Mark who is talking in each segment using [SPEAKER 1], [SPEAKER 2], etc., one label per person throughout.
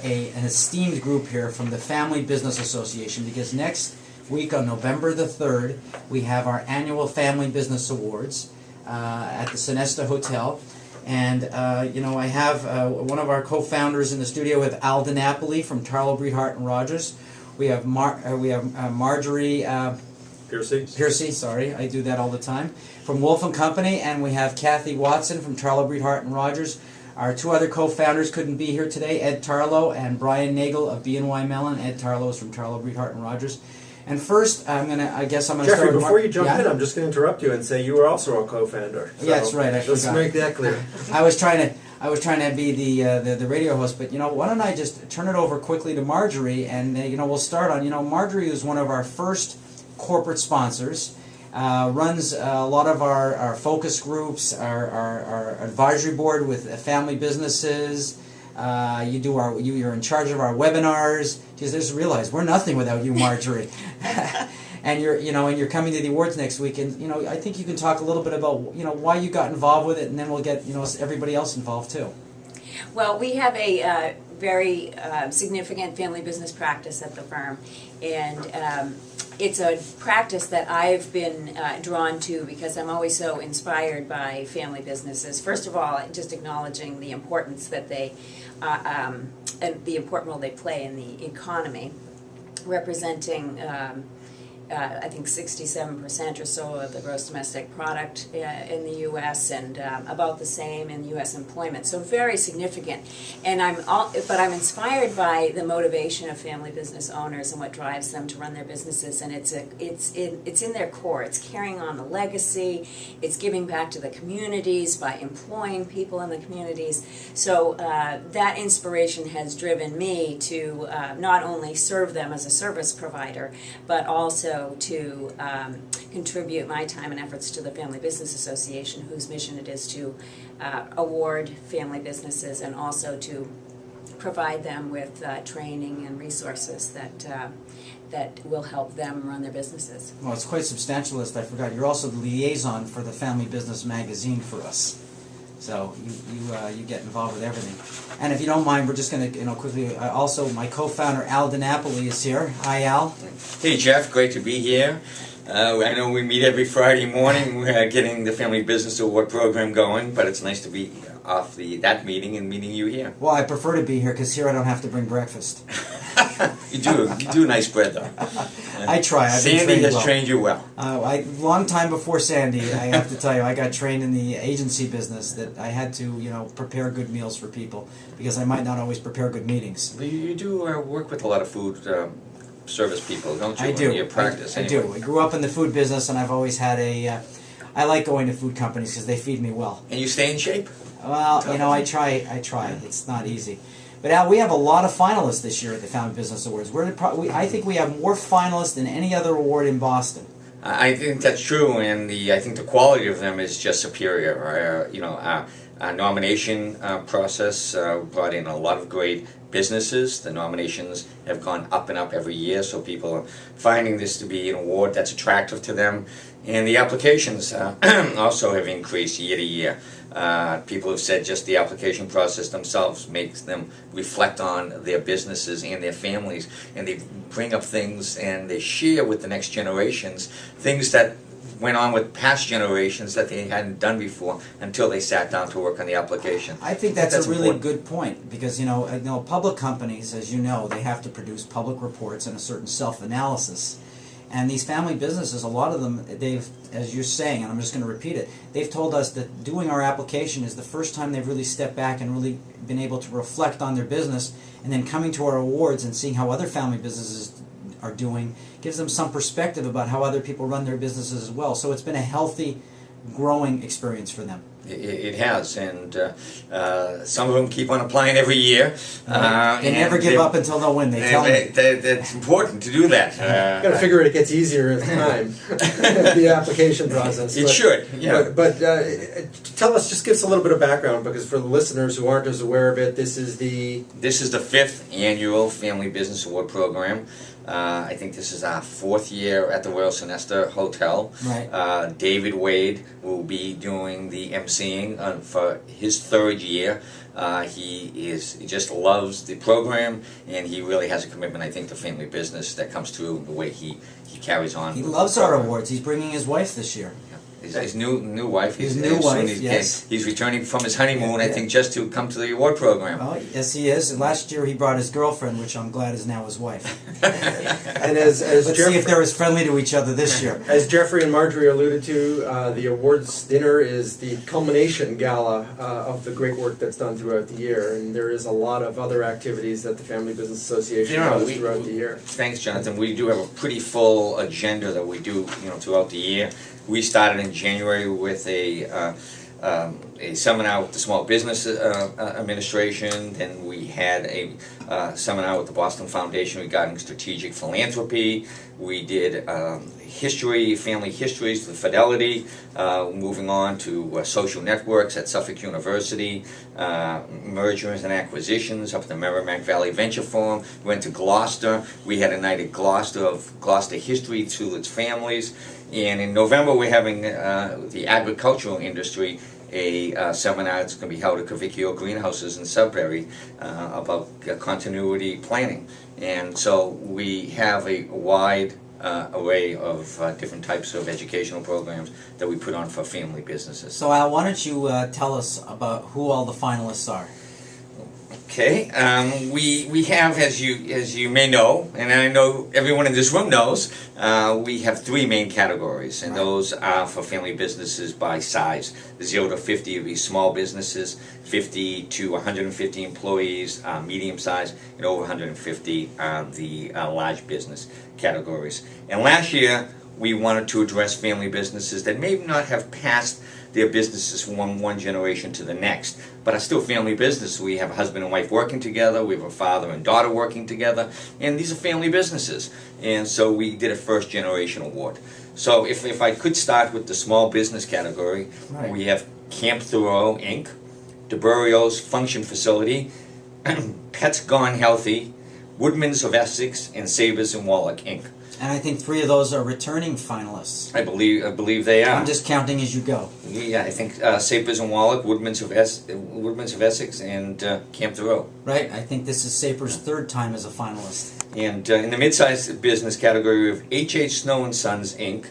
[SPEAKER 1] an esteemed group here from the Family Business Association, because next week on November the 3rd, we have our annual Family Business Awards at the Sonesta Hotel. And, I have one of our co-founders in the studio with Al DiNapoli from Tarlow, Breithart, and Rogers. We have Marjorie Piercy, sorry, I do that all the time, from Wolf & Company, and we have Kathy Watson from Tarlow, Breithart, and Rogers. Our two other co-founders couldn't be here today, Ed Tarlow and Brian Nagel of B&Y Mellon. Ed Tarlow is from Tarlow, Breithart, and Rogers. And first, I guess I'm going to start with
[SPEAKER 2] before you jump in, I'm just going to interrupt you and say you were also a co-founder. So
[SPEAKER 1] yeah, that's right. I
[SPEAKER 2] let's make that clear.
[SPEAKER 1] I was trying to be the radio host, but why don't I just turn it over quickly to Marjorie, and we'll start on Marjorie is one of our first corporate sponsors. Runs a lot of our focus groups, our advisory board with family businesses. You're in charge of our webinars. Just realize we're nothing without you, Marjorie. And you're coming to the awards next week, and I think you can talk a little bit about why you got involved with it, and then we'll get everybody else involved too.
[SPEAKER 3] Well, we have a very significant family business practice at the firm, and it's a practice that I've been drawn to because I'm always so inspired by family businesses. First of all, just acknowledging the importance that they and the important role they play in the economy, representing I think 67% or so of the gross domestic product in the U.S. and about the same in U.S. employment. So very significant. And but I'm inspired by the motivation of family business owners and what drives them to run their businesses. And it's in their core. It's carrying on the legacy. It's giving back to the communities by employing people in the communities. So that inspiration has driven me to not only serve them as a service provider, but also to contribute my time and efforts to the Family Business Association, whose mission it is to award family businesses and also to provide them with training and resources that will help them run their businesses.
[SPEAKER 1] Well, it's quite substantialist. I forgot. You're also the liaison for the Family Business magazine for us. So you get involved with everything. And if you don't mind, we're just going to quickly. Also, my co-founder Al DiNapoli is here. Hi, Al.
[SPEAKER 4] Hey, Jeff. Great to be here. I know we meet every Friday morning. We're getting the Family Business Award program going, but it's nice to be off that meeting and meeting you here.
[SPEAKER 1] Well, I prefer to be here because here I don't have to bring breakfast.
[SPEAKER 4] You do nice bread though.
[SPEAKER 1] I try.
[SPEAKER 4] Sandy has trained you well.
[SPEAKER 1] Long time before Sandy, I have to tell you, I got trained in the agency business that I had to prepare good meals for people because I might not always prepare good meetings.
[SPEAKER 4] You do work with a lot of food service people, don't you?
[SPEAKER 1] I do.
[SPEAKER 4] In your practice,
[SPEAKER 1] I do. I grew up in the food business, and I've always had I like going to food companies because they feed me well.
[SPEAKER 4] And you stay in shape?
[SPEAKER 1] Well, I try. It's not easy. But Al, we have a lot of finalists this year at the Family Business Awards. I think we have more finalists than any other award in Boston.
[SPEAKER 4] I think that's true, and I think the quality of them is just superior. Our nomination process brought in a lot of great businesses. The nominations have gone up and up every year, so people are finding this to be an award that's attractive to them. And the applications also have increased year to year. People have said just the application process themselves makes them reflect on their businesses and their families, and they bring up things and they share with the next generations things that went on with past generations that they hadn't done before until they sat down to work on the application.
[SPEAKER 1] I think that's a really good point because public companies, as you know, they have to produce public reports and a certain self-analysis. And these family businesses, a lot of them, they've, as you're saying, and I'm just going to repeat it, they've told us that doing our application is the first time they've really stepped back and really been able to reflect on their business, and then coming to our awards and seeing how other family businesses are doing gives them some perspective about how other people run their businesses as well. So it's been a healthy, growing experience for them.
[SPEAKER 4] It has, and some of them keep on applying every year.
[SPEAKER 1] They never give up until they'll win. They tell me.
[SPEAKER 4] It's important to do that.
[SPEAKER 2] Got to figure it gets easier as time, the application process.
[SPEAKER 4] It should, yeah.
[SPEAKER 2] But tell us, just give us a little bit of background, because for the listeners who aren't as aware of it, this is the 5th
[SPEAKER 4] annual Family Business Award program. I think this is our 4th year at the Royal Sonesta Hotel.
[SPEAKER 1] Right.
[SPEAKER 4] David Wade will be doing the emceeing for his 3rd year. He just loves the program, and he really has a commitment, I think, to family business that comes through the way he carries on.
[SPEAKER 1] He loves our awards. He's bringing his wife this year.
[SPEAKER 4] His new wife.
[SPEAKER 1] His new wife, yes.
[SPEAKER 4] He's returning from his honeymoon, I think, just to come to the award program.
[SPEAKER 1] Oh, yes, he is. And last year he brought his girlfriend, which I'm glad is now his wife.
[SPEAKER 2] And as
[SPEAKER 1] Let's see if they're as friendly to each other this year.
[SPEAKER 2] As Jeffrey and Marjorie alluded to, the awards dinner is the culmination gala of the great work that's done throughout the year, and there is a lot of other activities that the Family Business Association does throughout the year.
[SPEAKER 4] Thanks, Jonathan. We do have a pretty full agenda that we do, throughout the year. We started in January with a seminar with the Small Business Administration. Then we had a seminar with the Boston Foundation regarding strategic philanthropy. We did family histories with Fidelity, moving on to social networks at Suffolk University, mergers and acquisitions up at the Merrimack Valley Venture Forum. We went to Gloucester. We had a night at Gloucester of Gloucester history through its families. And in November we're having the agricultural industry, a seminar that's going to be held at Cavicchio Greenhouses in Sudbury about continuity planning. And so we have a wide array of different types of educational programs that we put on for family businesses.
[SPEAKER 1] So Al, why don't you tell us about who all the finalists are?
[SPEAKER 4] Okay, we have, as you may know, and I know everyone in this room knows, we have three main categories, and those are for family businesses by size. 0 to 50 would be small businesses, 50 to 150 employees, medium size, and over 150 are the large business categories. And last year we wanted to address family businesses that may not have passed their businesses from one generation to the next, but are still family business. We have a husband and wife working together, we have a father and daughter working together, and these are family businesses. And so we did a first generation award. So if I could start with the small business category, we have Camp Thoreau Inc., DeBurio's Function Facility, Pets Gone Healthy, Woodman's of Essex, and Sabers and Wallach Inc.
[SPEAKER 1] And I think three of those are returning finalists.
[SPEAKER 4] I believe they are.
[SPEAKER 1] I'm just counting as you go.
[SPEAKER 4] Yeah, I think Sapers and Wallach, Woodman's of Essex, and Camp Thoreau.
[SPEAKER 1] Right. I think this is Saper's third time as a finalist.
[SPEAKER 4] And in the mid-sized business category, we have H.H. Snow and Sons Inc.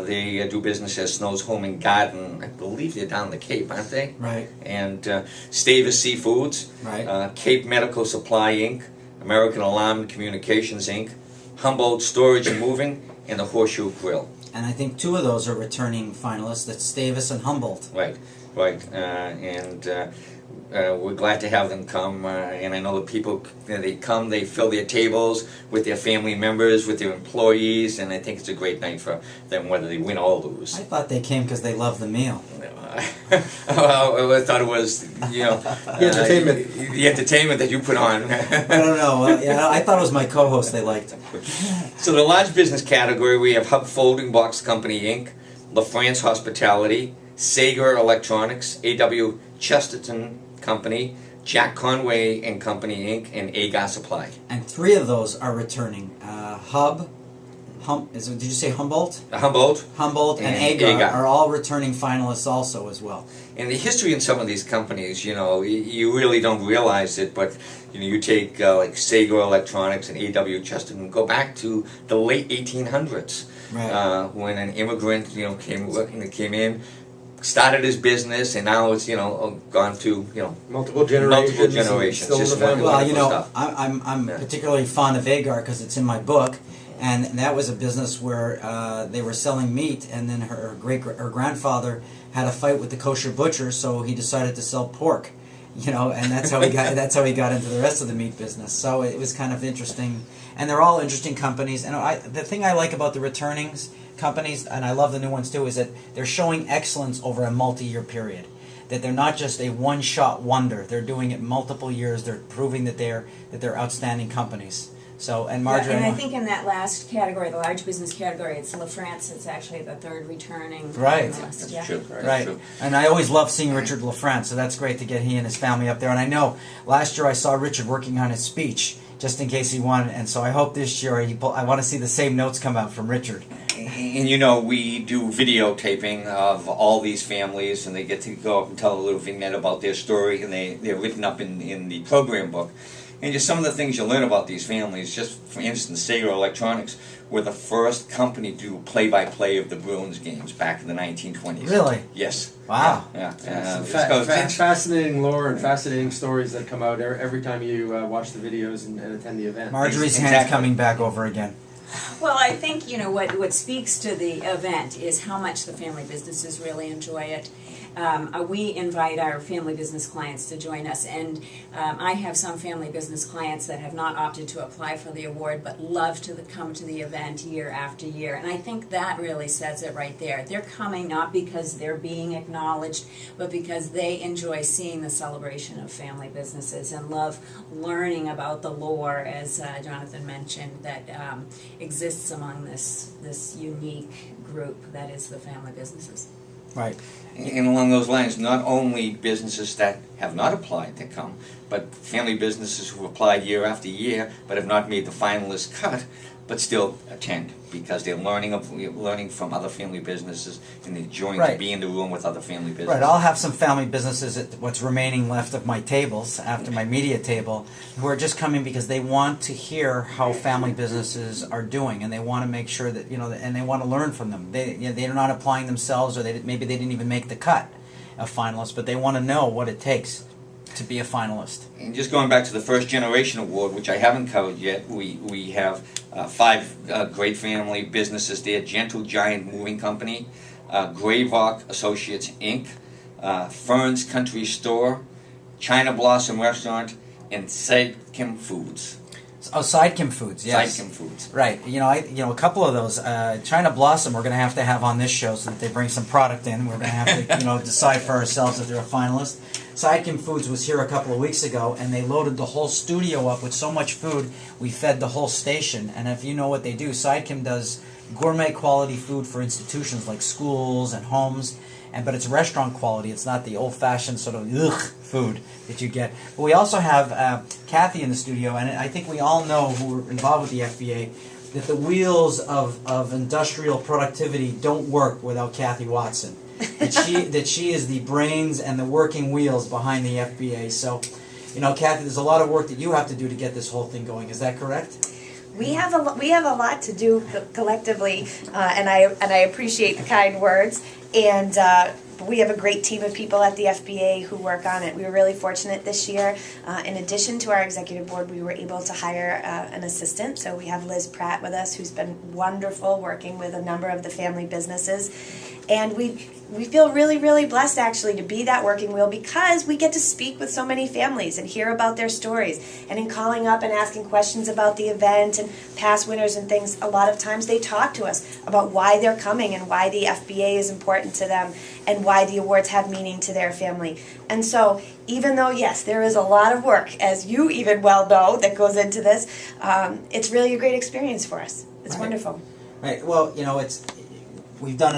[SPEAKER 4] They do business as Snow's Home and Garden. I believe they're down the Cape, aren't they?
[SPEAKER 1] Right.
[SPEAKER 4] And Stavis Seafoods.
[SPEAKER 1] Right.
[SPEAKER 4] Cape Medical Supply Inc. American Alarm and Communications Inc. Humboldt Storage and Moving, and the Horseshoe Grill.
[SPEAKER 1] And I think two of those are returning finalists. That's Stavis and Humboldt.
[SPEAKER 4] Right. And we're glad to have them come. And I know that people, they come, they fill their tables with their family members, with their employees, and I think it's a great night for them, whether they win or lose.
[SPEAKER 1] I thought they came because they love the meal.
[SPEAKER 4] Well, I thought it was,
[SPEAKER 2] the entertainment.
[SPEAKER 4] The entertainment that you put on.
[SPEAKER 1] I don't know. I thought it was my co-host they liked.
[SPEAKER 4] So the large business category, we have Hub Folding Box Company Inc., LaFrance Hospitality, Sager Electronics, A.W. Chesterton Company, Jack Conway and Company Inc., and Agar Supply.
[SPEAKER 1] And three of those are returning. Did you say Humboldt? Humboldt and Agar are all returning finalists also as well.
[SPEAKER 4] And the history in some of these companies, you really don't realize it, but you take like Sager Electronics and A.W. Chesterton, go back to the late 1800s, when an immigrant came in, started his business, and now it's gone to
[SPEAKER 2] multiple generations. Still in the family.
[SPEAKER 1] Well, I'm particularly fond of Agar because it's in my book. And that was a business where they were selling meat, and then her grandfather had a fight with the kosher butcher, so he decided to sell pork, and that's how he got into the rest of the meat business. So it was kind of interesting, and they're all interesting companies. And the thing I like about the returning companies, and I love the new ones too, is that they're showing excellence over a multi-year period. That they're not just a one-shot wonder. They're doing it multiple years. They're proving that they're outstanding companies. So, and Marjorie...
[SPEAKER 3] and I think in that last category, the large business category, it's LaFrance. It's actually the third returning.
[SPEAKER 1] Right.
[SPEAKER 4] That's
[SPEAKER 3] yeah.
[SPEAKER 4] true.
[SPEAKER 1] Right. True. And I always love seeing Richard LaFrance, so that's great to get he and his family up there. And I know last year I saw Richard working on his speech. just in case he won. And so I hope this year I want to see the same notes come out from Richard.
[SPEAKER 4] And you know, we do videotaping of all these families, and they get to go up and tell a little vignette about their story, and they're written up in the program book. And just some of the things you learn about these families, just for instance, Sega Electronics were the first company to do play-by-play of the Bruins games back in the 1920s.
[SPEAKER 1] Really?
[SPEAKER 4] Yes.
[SPEAKER 1] Wow.
[SPEAKER 4] Yeah.
[SPEAKER 2] Fascinating lore and fascinating stories that come out every time you watch the videos and attend the event.
[SPEAKER 1] Marjorie's hand's coming back over again.
[SPEAKER 3] Well, I think, you know, what speaks to the event is how much the family businesses really enjoy it. We invite our family business clients to join us, and I have some family business clients that have not opted to apply for the award but love to come to the event year after year, and I think that really says it right there. They're coming not because they're being acknowledged, but because they enjoy seeing the celebration of family businesses and love learning about the lore, as Jonathan mentioned, that exists among this unique group that is the family businesses.
[SPEAKER 1] Right.
[SPEAKER 4] And along those lines, not only businesses that have not applied to come, but family businesses who have applied year after year but have not made the finalist cut, but still attend because they're learning from other family businesses and enjoying to be in the room with other family businesses.
[SPEAKER 1] Right, I'll have some family businesses at what's remaining left of my tables after my media table who are just coming because they want to hear how family businesses are doing, and they want to make sure that, you know, and they want to learn from them. They're not applying themselves, or maybe they didn't even make the cut of finalists, but they want to know what it takes to be a finalist.
[SPEAKER 4] And just going back to the First Generation Award, which I haven't covered yet, we have 5 great family businesses there: Gentle Giant Moving Company, Grayrock Associates Inc., Fern's Country Store, China Blossom Restaurant, and Sidekim Foods.
[SPEAKER 1] Oh, Sidekim Foods, yes.
[SPEAKER 4] Sidekim Foods.
[SPEAKER 1] Right. You know, a couple of those. China Blossom, we're going to have on this show so that they bring some product in. We're going to have to, decide for ourselves if they're a finalist. Sidekim Foods was here a couple of weeks ago, and they loaded the whole studio up with so much food, we fed the whole station. And if you know what they do, Sidekim does gourmet quality food for institutions like schools and homes, but it's restaurant quality. It's not the old-fashioned sort of food that you get. But we also have Kathy in the studio, and I think we all know who are involved with the FBA that the wheels of industrial productivity don't work without Kathy Watson. that she is the brains and the working wheels behind the FBA. So, Kathy, there's a lot of work that you have to do to get this whole thing going. Is that correct?
[SPEAKER 5] We have a lot to do collectively, and I appreciate the kind words. And we have a great team of people at the FBA who work on it. We were really fortunate this year. In addition to our executive board, we were able to hire an assistant. So we have Liz Pratt with us, who's been wonderful working with a number of the family businesses. And we feel really, really blessed, actually, to be that working wheel because we get to speak with so many families and hear about their stories. And in calling up and asking questions about the event and past winners and things, a lot of times they talk to us about why they're coming and why the FBA is important to them and why the awards have meaning to their family. And so even though, yes, there is a lot of work, as you even well know, that goes into this, it's really a great experience for us. It's wonderful.
[SPEAKER 1] Right. Well, we've done